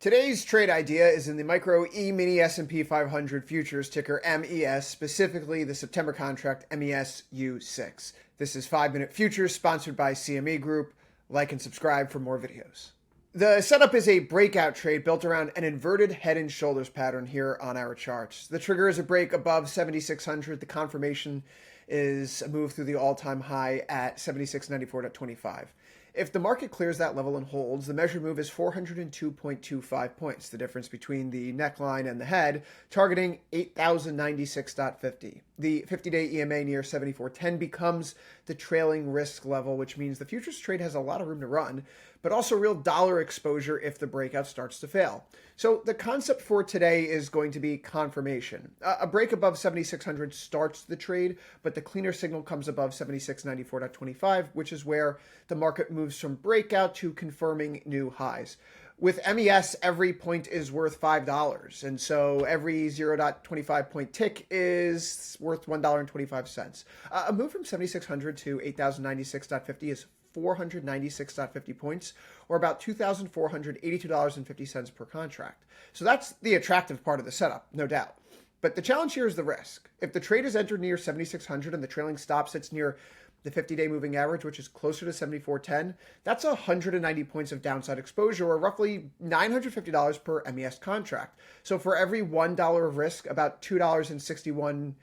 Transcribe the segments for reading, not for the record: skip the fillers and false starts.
Today's trade idea is in the micro E-mini S&P 500 futures ticker MES, specifically the September contract MESU6. This is 5-Minute Futures sponsored by CME Group. Like and subscribe for more videos. The setup is a breakout trade built around an inverted head and shoulders pattern here on our charts. The trigger is a break above 7,600. The confirmation is a move through the all-time high at 7694.25. If the market clears that level and holds, the measured move is 402.25 points, the difference between the neckline and the head, targeting 8,096.50. The 50-day EMA near 74.10 becomes the trailing risk level, which means the futures trade has a lot of room to run, but also real dollar exposure if the breakout starts to fail. So the concept for today is going to be confirmation. A break above 7,600 starts the trade, but the cleaner signal comes above 7694.25, which is where the market moves from breakout to confirming new highs. With MES, every point is worth $5, and so every 0.25 point tick is worth $1.25. A move from 7,600 to 8,096.50 is 496.50 points, or about $2,482.50 per contract. So that's the attractive part of the setup, no doubt. But the challenge here is the risk. If the trade is entered near 7,600 and the trailing stop sits near the 50-day moving average, which is closer to 74.10, that's 190 points of downside exposure, or roughly $950 per MES contract. So for every $1 of risk, about $2.61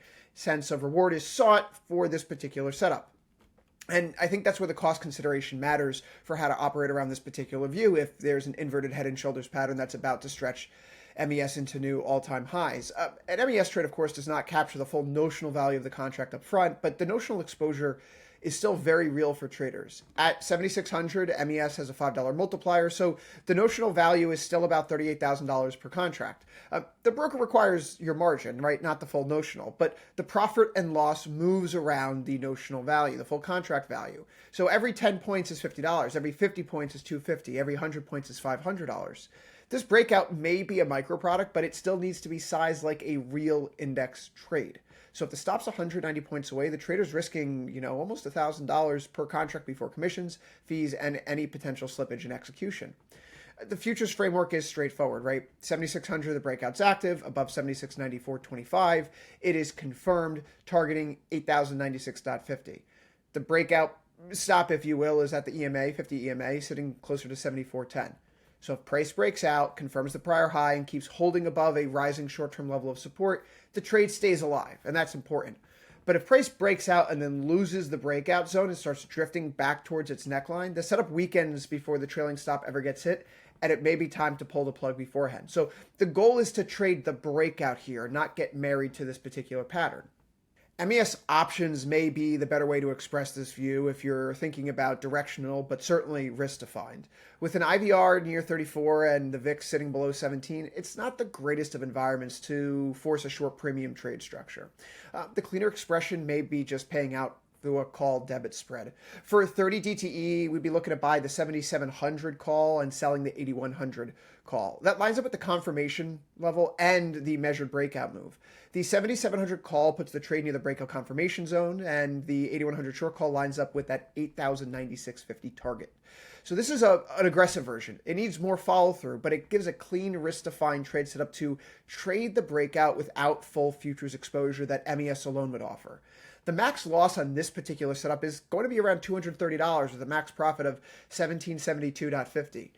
of reward is sought for this particular setup. And I think that's where the cost consideration matters for how to operate around this particular view if there's an inverted head and shoulders pattern that's about to stretch MES into new all-time highs. An MES trade, of course, does not capture the full notional value of the contract up front, but the notional exposure is still very real for traders. At 7,600, MES has a $5 multiplier, so the notional value is still about $38,000 per contract. The broker requires your margin, right? Not the full notional, but the profit and loss moves around the notional value, the full contract value. So every 10 points is $50, every 50 points is $250, every 100 points is $500. This breakout may be a micro product, but it still needs to be sized like a real index trade. So if the stop's 190 points away, the trader's risking, almost $1,000 per contract before commissions, fees, and any potential slippage in execution. The futures framework is straightforward, right? 7,600, the breakout's active, above 7694.25. It is confirmed, targeting 8,096.50. The breakout stop, if you will, is at the EMA, 50 EMA, sitting closer to 74.10. So if price breaks out, confirms the prior high, and keeps holding above a rising short-term level of support, the trade stays alive, and that's important. But if price breaks out and then loses the breakout zone and starts drifting back towards its neckline, the setup weakens before the trailing stop ever gets hit, and it may be time to pull the plug beforehand. So the goal is to trade the breakout here, not get married to this particular pattern. MES options may be the better way to express this view if you're thinking about directional, but certainly risk-defined. With an IVR near 34 and the VIX sitting below 17, it's not the greatest of environments to force a short premium trade structure. The cleaner expression may be just paying out through a call debit spread. For 30 DTE, we'd be looking to buy the 7,700 call and selling the 8,100 call. That lines up with the confirmation level and the measured breakout move. The 7,700 call puts the trade near the breakout confirmation zone, and the 8,100 short call lines up with that 8,096.50 target. So this is an aggressive version. It needs more follow-through, but it gives a clean, risk-defined trade setup to trade the breakout without full futures exposure that MES alone would offer. The max loss on this particular setup is going to be around $230 with a max profit of $1772.50.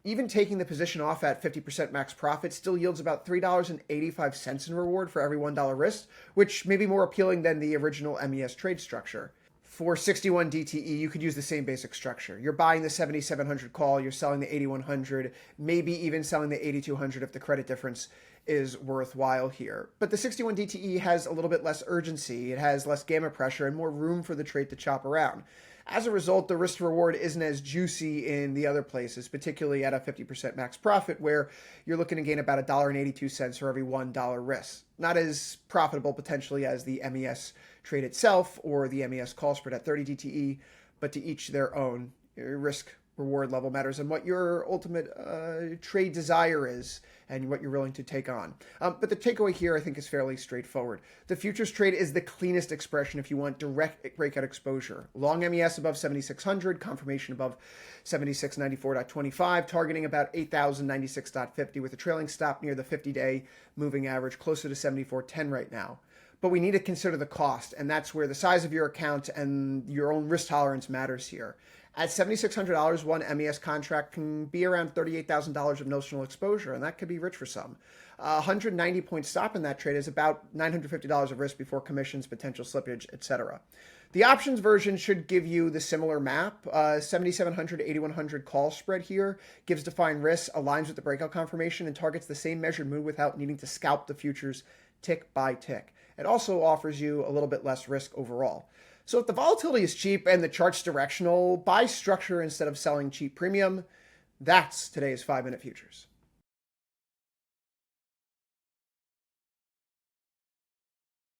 Even taking the position off at 50% max profit still yields about $3.85 in reward for every $1 risk, which may be more appealing than the original MES trade structure. For 61 DTE, you could use the same basic structure. You're buying the 7,700 call, you're selling the 8,100, maybe even selling the 8,200 if the credit difference is worthwhile here. But the 61 DTE has a little bit less urgency, it has less gamma pressure, and more room for the trade to chop around. As a result, the risk to reward isn't as juicy in the other places, particularly at a 50% max profit, where you're looking to gain about $1.82 for every $1 risk. Not as profitable potentially as the MES trade itself or the MES call spread at 30 DTE, but to each their own. Risk reward level matters and what your ultimate trade desire is and what you're willing to take on. But the takeaway here, I think, is fairly straightforward. The futures trade is the cleanest expression if you want direct breakout exposure. Long MES above 7,600, confirmation above 7694.25, targeting about 8,096.50 with a trailing stop near the 50-day moving average, closer to 74.10 right now. But we need to consider the cost, and that's where the size of your account and your own risk tolerance matters here. At $7,600, one MES contract can be around $38,000 of notional exposure, and that could be rich for some. 190-point stop in that trade is about $950 of risk before commissions, potential slippage, etc. The options version should give you the similar map. 7,700 to 8,100 call spread here gives defined risks, aligns with the breakout confirmation, and targets the same measured move without needing to scalp the futures tick by tick. It also offers you a little bit less risk overall. So if the volatility is cheap and the chart's directional, buy structure instead of selling cheap premium. That's today's 5-minute futures.